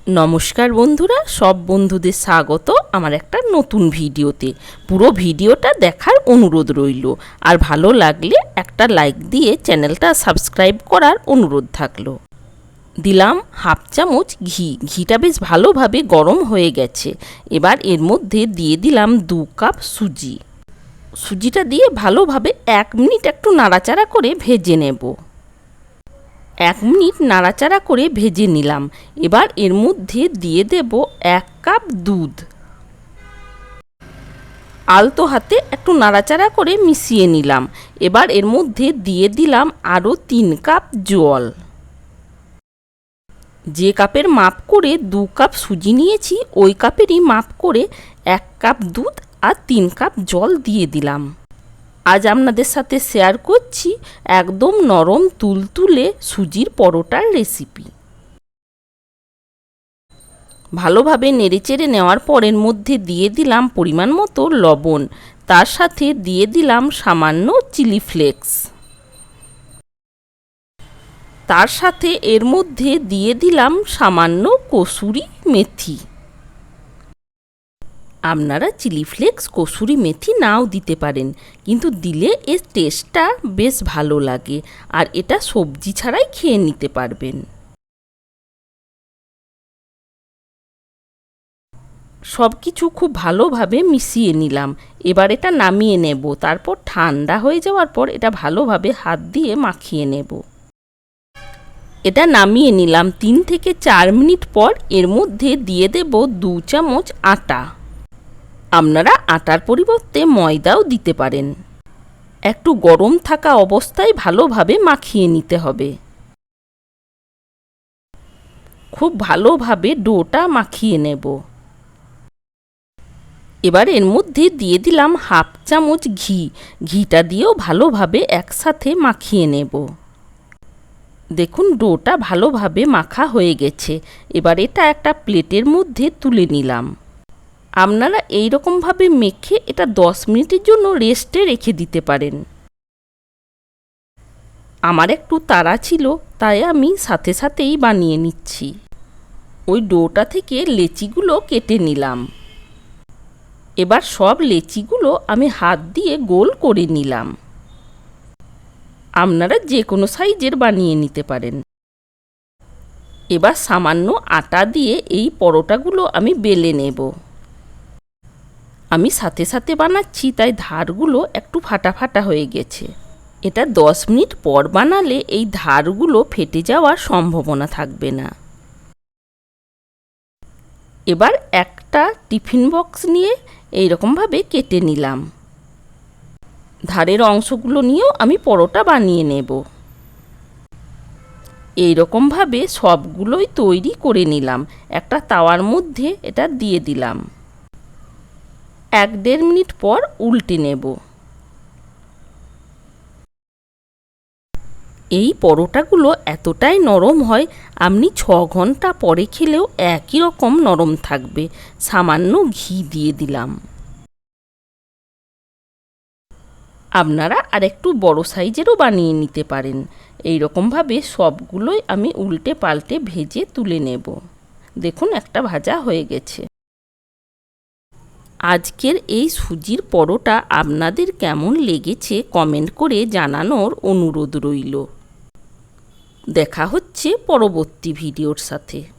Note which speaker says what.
Speaker 1: নমস্কার বন্ধুরা, সব বন্ধুদের স্বাগত আমার একটা নতুন ভিডিওতে। পুরো ভিডিওটা দেখার অনুরোধ রইল, আর ভালো লাগলে একটা লাইক দিয়ে চ্যানেলটা সাবস্ক্রাইব করার অনুরোধ থাকলো। দিলাম হাফ চামচ ঘি। ঘিটা বেশ ভালোভাবে গরম হয়ে গেছে। এবার এর মধ্যে দিয়ে দিলাম 2 কাপ সুজি। সুজিটা দিয়ে ভালোভাবে 1 মিনিট একটু নাড়াচাড়া করে ভেজে নেব। 1 মিনিট নাড়াচাড়া করে ভেজে নিলাম। এবার এর মধ্যে দিয়ে দেব 1 কাপ দুধ। আলতো হাতে একটু নাড়াচাড়া করে মিশিয়ে নিলাম। এবার এর মধ্যে দিয়ে দিলাম আরও 3 কাপ জল। যে কাপের মাপ করে 2 কাপ সুজি নিয়েছি, ওই কাপেরই মাপ করে 1 কাপ দুধ আর 3 কাপ জল দিয়ে দিলাম। আজ আপনাদের সাথে শেয়ার করছি একদম নরম তুলতুলে সুজির পরোটার রেসিপি। ভালোভাবে নেড়েচেড়ে নেওয়ার পর এর মধ্যে দিয়ে দিলাম পরিমাণ মতো লবণ। তার সাথে দিয়ে দিলাম সামান্য চিলি ফ্লেক্স। তার সাথে এর মধ্যে দিয়ে দিলাম সামান্য কসুরি মেথি। আপনারা চিলি ফ্লেক্স কসুরি মেথি নাও দিতে পারেন, কিন্তু দিলে এর টেস্টটা বেশ ভালো লাগে, আর এটা সবজি ছাড়াই খেয়ে নিতে পারবেন। সব কিছু খুব ভালোভাবে মিশিয়ে নিলাম। এবার এটা নামিয়ে নেব। তারপর ঠান্ডা হয়ে যাওয়ার পর এটা ভালোভাবে হাত দিয়ে মাখিয়ে নেব। এটা নামিয়ে নিলাম। 3 থেকে 4 মিনিট পর এর মধ্যে দিয়ে দেব 2 চামচ আটা। আপনারা আটার পরিবর্তে ময়দাও দিতে পারেন। একটু গরম থাকা অবস্থায় ভালোভাবে মাখিয়ে নিতে হবে। খুব ভালোভাবে ডোটা মাখিয়ে নেব। এবার এর মধ্যে দিয়ে দিলাম হাফ চামচ ঘি। ঘিটা দিয়েও ভালোভাবে একসাথে মাখিয়ে নেব। দেখুন ডোটা ভালোভাবে মাখা হয়ে গেছে। এবার এটা একটা প্লেটের মধ্যে তুলে নিলাম। আপনারা এই রকমভাবে মেখে এটা 10 মিনিটের জন্য রেস্টে রেখে দিতে পারেন। আমার একটু তাড়া ছিল, তাই আমি সাথে সাথেই বানিয়ে নিচ্ছি। ওই ডোটা থেকে লেচিগুলো কেটে নিলাম। এবার সব লেচিগুলো আমি হাত দিয়ে গোল করে নিলাম। আপনারা যে কোনো সাইজের বানিয়ে নিতে পারেন। এবার সামান্য আটা দিয়ে এই পরোটাগুলো আমি বেলে নেব। আমি সাথে সাথে বানাচ্ছি, তাই ধারগুলো একটু ফাটা ফাটা হয়ে গেছে। এটা 10 মিনিট পর বানালে এই ধারগুলো ফেটে যাওয়ার সম্ভাবনা থাকবে না। এবার একটা টিফিন বক্স নিয়ে এইরকমভাবে কেটে নিলাম। ধারের অংশগুলো নিয়েও আমি পরোটা বানিয়ে নেব। এইরকমভাবে সবগুলোই তৈরি করে নিলাম। একটা তাওয়ার মধ্যে এটা দিয়ে দিলাম। 1-1.5 মিনিট পর উল্টে নেব। এই পরোটাগুলো এতটাই নরম হয়, আপনি 6 ঘন্টা পরে খেলেও একই রকম নরম থাকবে। সামান্য ঘি দিয়ে দিলাম। আপনারা আর একটু বড় সাইজেরও বানিয়ে নিতে পারেন। এই রকমভাবে সবগুলোই আমি উল্টে পাল্টে ভেজে তুলে নেব। দেখুন একটা ভাজা হয়ে গেছে। আজকের এই সুজির পরোটা আপনাদের কেমন লেগেছে কমেন্ট করে জানানোর অনুরোধ রইল। দেখা হচ্ছে পরবর্তী ভিডিওর সাথে।